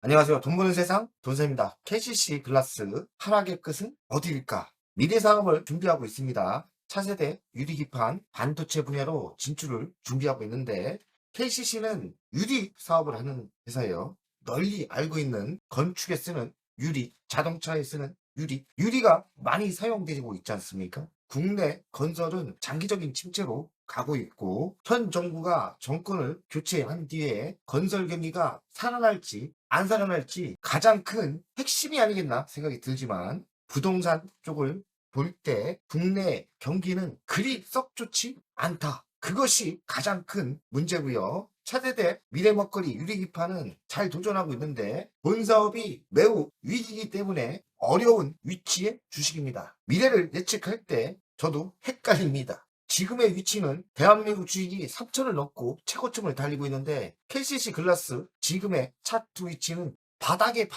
안녕하세요. 돈 버는 세상 돈쌤입니다. KCC 글라스 하락의 끝은 어디일까? 미래 사업을 준비하고 있습니다. 차세대 유리기판 반도체 분야로 진출을 준비하고 있는데 KCC는 유리 사업을 하는 회사예요. 널리 알고 있는 건축에 쓰는 유리, 자동차에 쓰는 유리, 유리가 많이 사용되고 있지 않습니까? 국내 건설은 장기적인 침체로 가고 있고 현 정부가 정권을 교체한 뒤에 건설 경기가 살아날지 안 살아날지 가장 큰 핵심이 아니겠나 생각이 들지만 부동산 쪽을 볼 때 국내 경기는 그리 썩 좋지 않다. 그것이 가장 큰 문제고요. 차세대 미래 먹거리 유리기판은 잘 도전하고 있는데 본 사업이 매우 위기이기 때문에 어려운 위치의 주식입니다. 미래를 예측할 때 저도 헷갈립니다. 지금의 위치는 대한민국 주식이 3천을 넘고 최고점을 달리고 있는데 KCC 글라스 지금의 차트 위치는 바닥에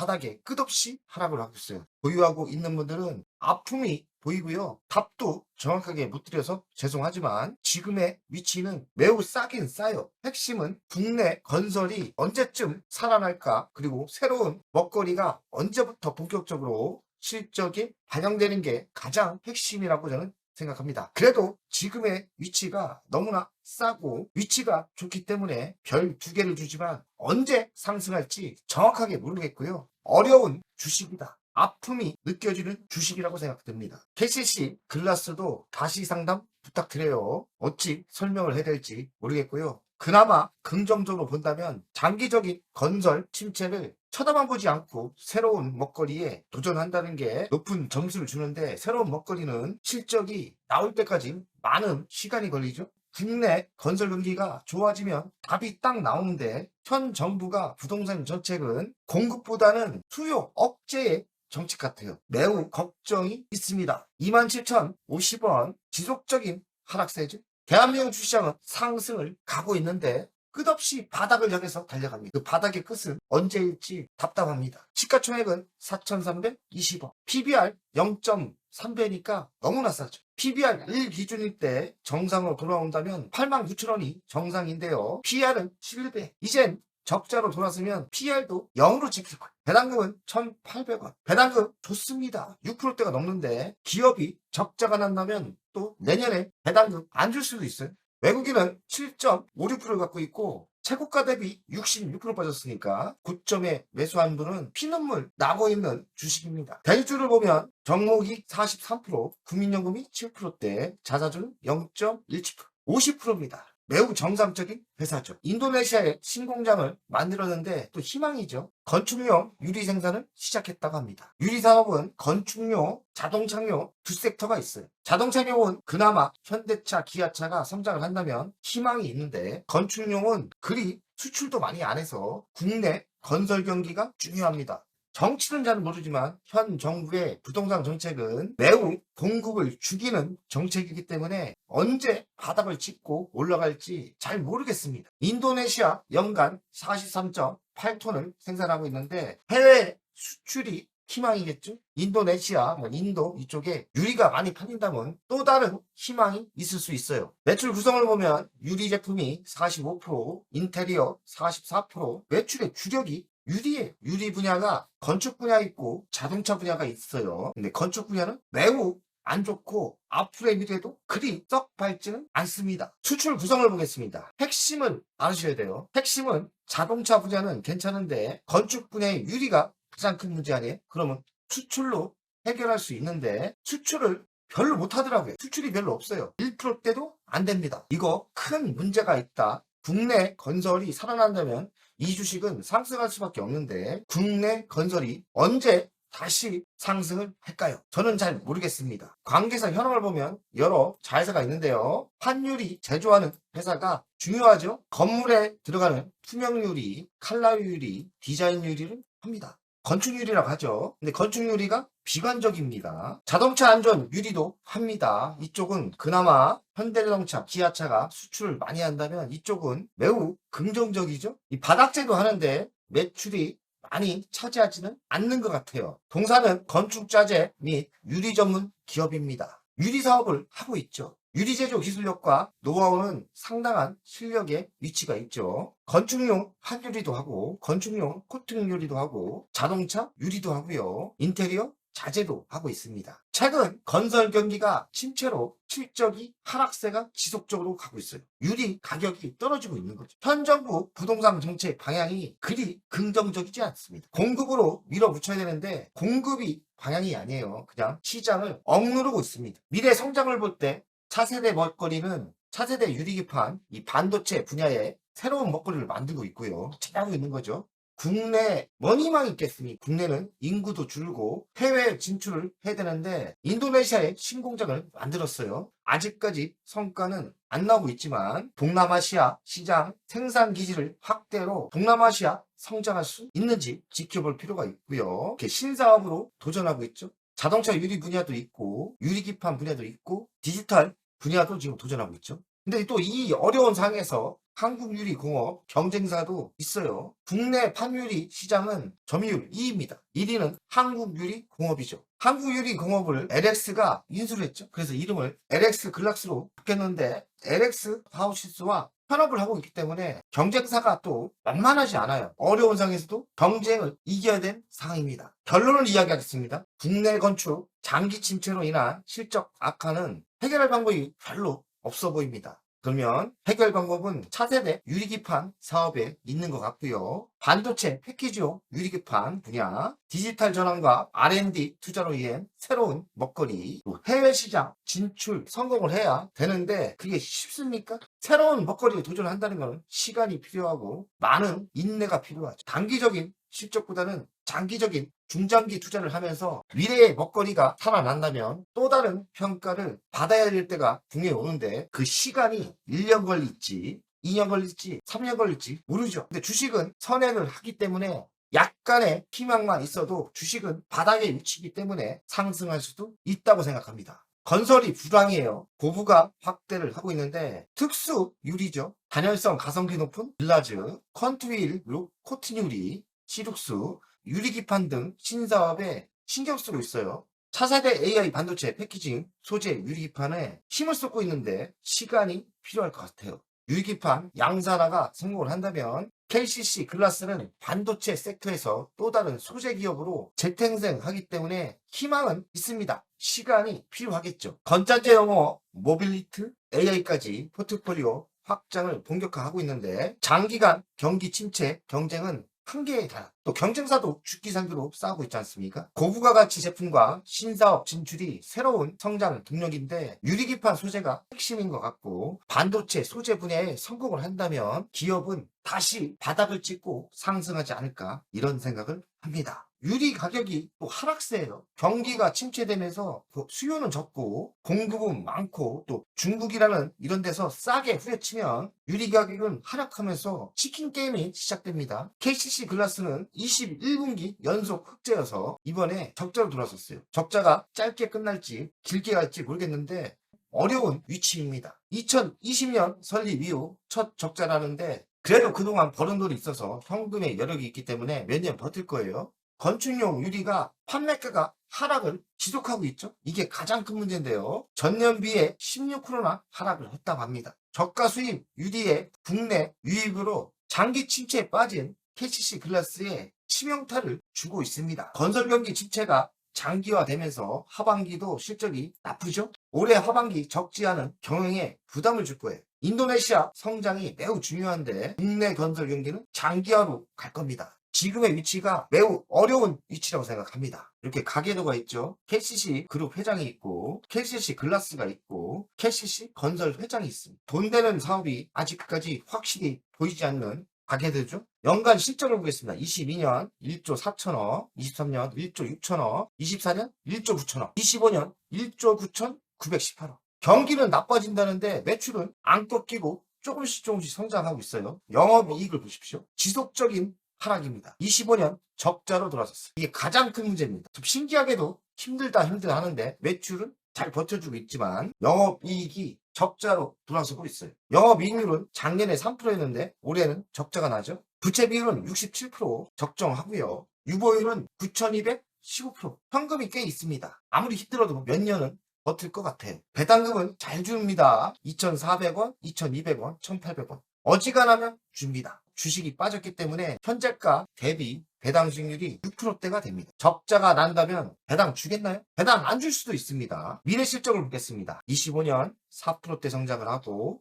끝없이 하락을 하고 있어요. 보유하고 있는 분들은 아픔이 보이고요. 답도 정확하게 못 드려서 죄송하지만 지금의 위치는 매우 싸긴 싸요. 핵심은 국내 건설이 언제쯤 살아날까, 그리고 새로운 먹거리가 언제부터 본격적으로 실적이 반영되는 게 가장 핵심이라고 저는 생각합니다. 그래도 지금의 위치가 너무나 싸고 위치가 좋기 때문에 별 2개를 주지만 언제 상승할지 정확하게 모르겠고요. 어려운 주식이다. 아픔이 느껴지는 주식이라고 생각됩니다. KCC 글라스도 다시 상담 부탁드려요. 어찌 설명을 해야 될지 모르겠고요. 그나마 긍정적으로 본다면 장기적인 건설 침체를 쳐다만 보지 않고 새로운 먹거리에 도전한다는 게 높은 점수를 주는데, 새로운 먹거리는 실적이 나올 때까지 많은 시간이 걸리죠. 국내 건설 경기가 좋아지면 답이 딱 나오는데 현 정부가 부동산 정책은 공급보다는 수요 억제의 정책 같아요. 매우 걱정이 있습니다. 27,050원 지속적인 하락세죠. 대한민국 주시장은 상승을 가고 있는데 끝없이 바닥을 향해서 달려갑니다. 그 바닥의 끝은 언제일지 답답합니다. 시가총액은 4,320원, PBR 0.3배니까 너무나 싸죠. PBR 1 기준일 때 정상으로 돌아온다면 89,000원이 정상인데요. PR은 11배. 이젠 적자로 돌았으면 PR도 0으로 찍힐 거예요. 배당금은 1,800원. 배당금 좋습니다. 6%대가 넘는데 기업이 적자가 난다면 또 내년에 배당금 안 줄 수도 있어요. 외국인은 7.56%를 갖고 있고 최고가 대비 66% 빠졌으니까 9점에 매수한 분은 피눈물 나고 있는 주식입니다. 대주주를 보면 정목이 43%, 국민연금이 7%대, 자사주는 0.17%, 50%입니다. 매우 정상적인 회사죠. 인도네시아에 신공장을 만들었는데 또 희망이죠. 건축용 유리 생산을 시작했다고 합니다. 유리 산업은 건축용, 자동차용 두 섹터가 있어요. 자동차용은 그나마 현대차, 기아차가 성장을 한다면 희망이 있는데 건축용은 그리 수출도 많이 안 해서 국내 건설 경기가 중요합니다. 정치는 잘 모르지만 현 정부의 부동산 정책은 매우 공급을 죽이는 정책이기 때문에 언제 바닥을 짚고 올라갈지 잘 모르겠습니다. 인도네시아 연간 43.8톤을 생산하고 있는데 해외 수출이 희망이겠죠? 인도네시아, 인도 이쪽에 유리가 많이 팔린다면 또 다른 희망이 있을 수 있어요. 매출 구성을 보면 유리 제품이 45%, 인테리어 44%, 매출의 주력이 유리에 유리 분야가 건축 분야 있고 자동차 분야가 있어요. 근데 건축 분야는 매우 안 좋고 앞으로의 미래도 그리 썩 밝지는 않습니다. 수출 구성을 보겠습니다. 핵심은 아셔야 돼요. 핵심은 자동차 분야는 괜찮은데 건축 분야의 유리가 가장 큰 문제 아니에요? 그러면 수출로 해결할 수 있는데 수출을 별로 못 하더라고요. 수출이 별로 없어요. 1%대도 안 됩니다. 이거 큰 문제가 있다. 국내 건설이 살아난다면 이 주식은 상승할 수밖에 없는데 국내 건설이 언제 다시 상승을 할까요? 저는 잘 모르겠습니다. 관계사 현황을 보면 여러 자회사가 있는데요. 판유리 제조하는 회사가 중요하죠. 건물에 들어가는 투명 유리, 칼라 유리, 디자인 유리를 합니다. 건축 유리라고 하죠. 근데 건축 유리가 비관적입니다. 자동차 안전 유리도 합니다. 이쪽은 그나마 현대자동차, 기아차가 수출을 많이 한다면 이쪽은 매우 긍정적이죠. 이 바닥재도 하는데 매출이 많이 차지하지는 않는 것 같아요. 동사는 건축자재 및 유리 전문 기업입니다. 유리 사업을 하고 있죠. 유리 제조 기술력과 노하우는 상당한 실력의 위치가 있죠. 건축용 한유리도 하고 건축용 코팅 유리도 하고 자동차 유리도 하고요. 인테리어 자재도 하고 있습니다. 최근 건설 경기가 침체로 실적이 하락세가 지속적으로 가고 있어요. 유리 가격이 떨어지고 있는 거죠. 현 정부 부동산 정책 방향이 그리 긍정적이지 않습니다. 공급으로 밀어붙여야 되는데 공급이 방향이 아니에요. 그냥 시장을 억누르고 있습니다. 미래 성장을 볼 때 차세대 먹거리는 차세대 유리기판 이 반도체 분야에 새로운 먹거리를 만들고 있고요. 찾아오고 있는 거죠. 국내 뭐니만 있겠습니까? 국내는 인구도 줄고 해외 진출을 해야 되는데 인도네시아에 신공장을 만들었어요. 아직까지 성과는 안 나오고 있지만 동남아시아 시장 생산 기지를 확대로 동남아시아 성장할 수 있는지 지켜볼 필요가 있고요. 이렇게 신사업으로 도전하고 있죠. 자동차 유리 분야도 있고 유리기판 분야도 있고 디지털 분야도 지금 도전하고 있죠. 근데 또 이 어려운 상황에서 한국유리공업 경쟁사도 있어요. 국내 판유리 시장은 점유율 2위입니다. 1위는 한국유리공업이죠. 한국유리공업을 LX가 인수를 했죠. 그래서 이름을 LX 글락스로 바뀌었는데 LX 하우시스와 협업을 하고 있기 때문에 경쟁사가 또 만만하지 않아요. 어려운 상황에서도 경쟁을 이겨야 될 상황입니다. 결론을 이야기하겠습니다. 국내 건축 장기 침체로 인한 실적 악화는 해결할 방법이 별로 없어 보입니다. 그러면 해결 방법은 차세대 유리기판 사업에 있는 것 같고요. 반도체 패키지용 유리기판 분야, 디지털 전환과 R&D 투자로 인한 새로운 먹거리, 또 해외 시장 진출 성공을 해야 되는데 그게 쉽습니까? 새로운 먹거리에 도전한다는 것은 시간이 필요하고 많은 인내가 필요하죠. 단기적인 실적보다는 장기적인 중장기 투자를 하면서 미래의 먹거리가 살아난다면 또 다른 평가를 받아야 될 때가 분명히 오는데 그 시간이 1년 걸릴지 2년 걸릴지 3년 걸릴지 모르죠. 근데 주식은 선행을 하기 때문에 약간의 희망만 있어도 주식은 바닥에 위치이기 때문에 상승할 수도 있다고 생각합니다. 건설이 불황이에요. 고부가 확대를 하고 있는데 특수 유리죠. 단열성 가성비 높은 글라즈, 컨트윌 코튼 유리, 시룩수, 유리기판 등 신사업에 신경 쓰고 있어요. 차세대 AI 반도체 패키징 소재 유리기판에 힘을 쏟고 있는데 시간이 필요할 것 같아요. 유리기판 양산화가 성공을 한다면 KCC 글라스는 반도체 섹터에서 또 다른 소재 기업으로 재탄생하기 때문에 희망은 있습니다. 시간이 필요하겠죠. 건자재 영어, 모빌리티, AI까지 포트폴리오 확장을 본격화하고 있는데 장기간 경기 침체 경쟁은 한계다. 또 경쟁사도 죽기살기로 싸우고 있지 않습니까? 고부가 가치 제품과 신사업 진출이 새로운 성장 동력인데 유리기판 소재가 핵심인 것 같고 반도체 소재 분야에 성공을 한다면 기업은 다시 바닥을 찍고 상승하지 않을까 이런 생각을 합니다. 유리 가격이 또 하락세예요. 경기가 침체되면서 수요는 적고 공급은 많고 또 중국이라는 이런 데서 싸게 후려치면 유리 가격은 하락하면서 치킨 게임이 시작됩니다. KCC 글라스는 21분기 연속 흑자여서 이번에 적자로 돌아섰어요. 적자가 짧게 끝날지 길게 갈지 모르겠는데 어려운 위치입니다. 2020년 설립 이후 첫 적자라는데 그래도 그동안 버는 돈이 있어서 현금의 여력이 있기 때문에 몇 년 버틸 거예요. 건축용 유리가 판매가가 하락을 지속하고 있죠. 이게 가장 큰 문제인데요. 전년비에 16%나 하락을 했다고 합니다. 저가 수입 유리의 국내 유입으로 장기 침체에 빠진 KCC 글라스에 치명타를 주고 있습니다. 건설 경기 침체가 장기화되면서 하반기도 실적이 나쁘죠? 올해 하반기 적지 않은 경영에 부담을 줄 거예요. 인도네시아 성장이 매우 중요한데 국내 건설 경기는 장기화로 갈 겁니다. 지금의 위치가 매우 어려운 위치라고 생각합니다. 이렇게 가계도가 있죠. KCC 그룹 회장이 있고 KCC 글라스가 있고 KCC 건설 회장이 있습니다. 돈 되는 사업이 아직까지 확실히 보이지 않는 가계도죠. 연간 실적을 보겠습니다. 22년 1조 4천억, 23년 1조 6천억, 24년 1조 9천억, 25년 1조 9천 918억. 경기는 나빠진다는데 매출은 안 꺾이고 조금씩 성장하고 있어요. 영업이익을 보십시오. 지속적인 하락입니다. 25년 적자로 돌아섰어요. 이게 가장 큰 문제입니다. 좀 신기하게도 힘들다 하는데 매출은 잘 버텨주고 있지만 영업이익이 적자로 돌아서고 있어요. 영업이익률은 작년에 3%였는데 올해는 적자가 나죠. 부채 비율은 67% 적정하고요. 유보율은 9,215%. 현금이 꽤 있습니다. 아무리 힘들어도 몇 년은 버틸 것 같아요. 배당금은 잘 줍니다. 2,400원, 2,200원, 1,800원. 어지간하면 줍니다. 주식이 빠졌기 때문에 현재가 대비 배당 수익률이 6%대가 됩니다. 적자가 난다면 배당 주겠나요? 배당 안 줄 수도 있습니다. 미래 실적을 보겠습니다. 25년 4%대 성장을 하고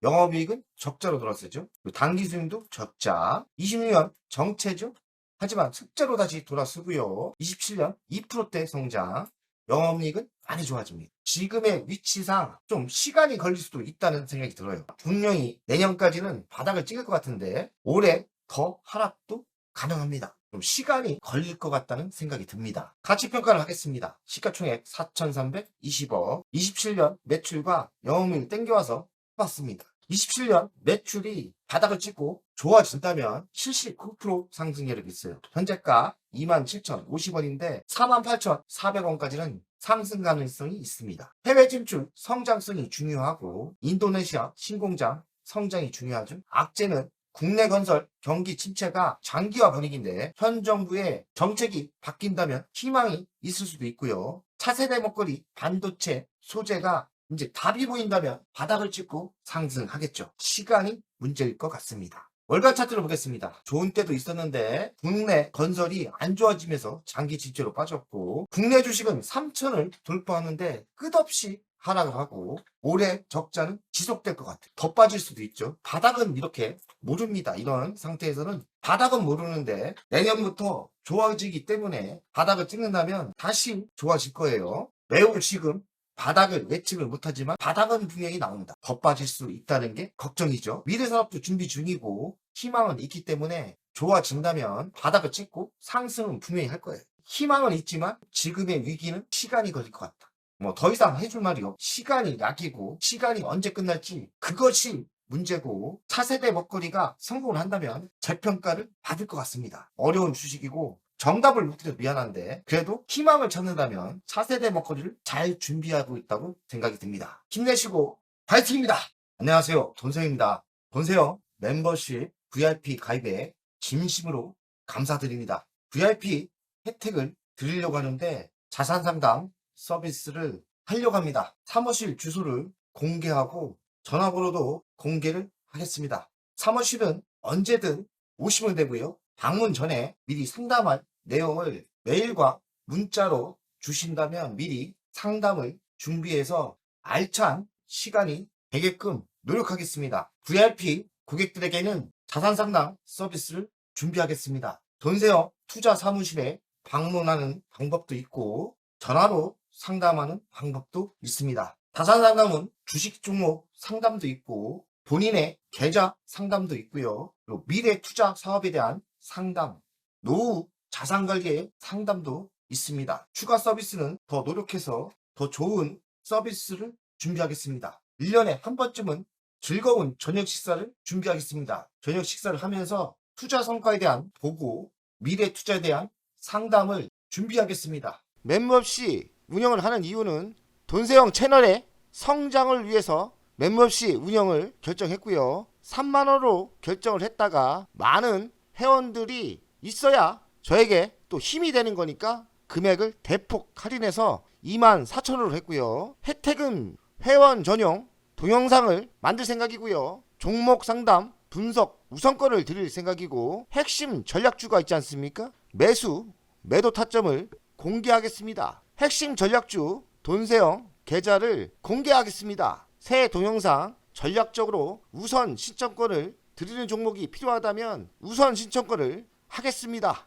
영업이익은 적자로 돌아서죠. 당기 수익도 적자. 26년 정체죠. 하지만 흑자로 다시 돌아서고요. 27년 2%대 성장. 영업이익은 많이 좋아집니다. 지금의 위치상 좀 시간이 걸릴 수도 있다는 생각이 들어요. 분명히 내년까지는 바닥을 찍을 것 같은데 올해 더 하락도 가능합니다. 좀 시간이 걸릴 것 같다는 생각이 듭니다. 가치평가를 하겠습니다. 시가총액 4,320억, 27년 매출과 영업이익 땡겨와서 해봤습니다. 27년 매출이 바닥을 찍고 좋아진다면 79% 상승 여력이 있어요. 현재가 27,050원인데 48,400원까지는 상승 가능성이 있습니다. 해외 진출 성장성이 중요하고 인도네시아 신공장 성장이 중요하죠. 악재는 국내 건설 경기 침체가 장기화 분위기인데 현 정부의 정책이 바뀐다면 희망이 있을 수도 있고요. 차세대 먹거리 반도체 소재가 이제 답이 보인다면 바닥을 찍고 상승하겠죠. 시간이 문제일 것 같습니다. 월간 차트를 보겠습니다. 좋은 때도 있었는데 국내 건설이 안 좋아지면서 장기 침체로 빠졌고 국내 주식은 3천을 돌파하는데 끝없이 하락을 하고 올해 적자는 지속될 것 같아요. 더 빠질 수도 있죠. 바닥은 이렇게 모릅니다. 이런 상태에서는 바닥은 모르는데 내년부터 좋아지기 때문에 바닥을 찍는다면 다시 좋아질 거예요. 매우 지금 바닥을 예측을 못하지만 바닥은 분명히 나옵니다. 더 빠질 수 있다는 게 걱정이죠. 미래산업도 준비 중이고 희망은 있기 때문에 좋아진다면 바닥을 찍고 상승은 분명히 할 거예요. 희망은 있지만 지금의 위기는 시간이 걸릴 것 같다. 뭐 더 이상 해줄 말이 없고 시간이 약이고 시간이 언제 끝날지 그것이 문제고 차세대 먹거리가 성공을 한다면 재평가를 받을 것 같습니다. 어려운 주식이고 정답을 못 드려 미안한데 그래도 희망을 찾는다면 차세대 먹거리를 잘 준비하고 있다고 생각이 듭니다. 힘내시고 파이팅입니다. 안녕하세요. 돈세영입니다. 돈세영 멤버십 VIP 가입에 진심으로 감사드립니다. VIP 혜택을 드리려고 하는데 자산상담 서비스를 하려고 합니다. 사무실 주소를 공개하고 전화번호도 공개를 하겠습니다. 사무실은 언제든 오시면 되고요. 방문 전에 미리 상담할 내용을 메일과 문자로 주신다면 미리 상담을 준비해서 알찬 시간이 되게끔 노력하겠습니다. VIP 고객들에게는 자산상담 서비스를 준비하겠습니다. 돈세영 투자 사무실에 방문하는 방법도 있고 전화로 상담하는 방법도 있습니다. 자산상담은 주식 종목 상담도 있고 본인의 계좌 상담도 있고요. 그리고 미래 투자 사업에 대한 상담, 노후 자산관리의 상담도 있습니다. 추가 서비스는 더 노력해서 더 좋은 서비스를 준비하겠습니다. 1년에 한 번쯤은 즐거운 저녁 식사를 준비하겠습니다. 저녁 식사를 하면서 투자 성과에 대한 보고, 미래 투자에 대한 상담을 준비하겠습니다. 멤버십 운영을 하는 이유는 돈세영 채널의 성장을 위해서 멤버십 운영을 결정했고요. 3만원으로 결정을 했다가 많은 회원들이 있어야 저에게 또 힘이 되는 거니까 금액을 대폭 할인해서 24,000원으로 했고요. 혜택은 회원 전용 동영상을 만들 생각이고요. 종목 상담, 분석, 우선권을 드릴 생각이고 핵심 전략주가 있지 않습니까? 매수, 매도 타점을 공개하겠습니다. 핵심 전략주 돈세영 계좌를 공개하겠습니다. 새 동영상 전략적으로 우선 신청권을 드리는 종목이 필요하다면 우선 신청권을 하겠습니다.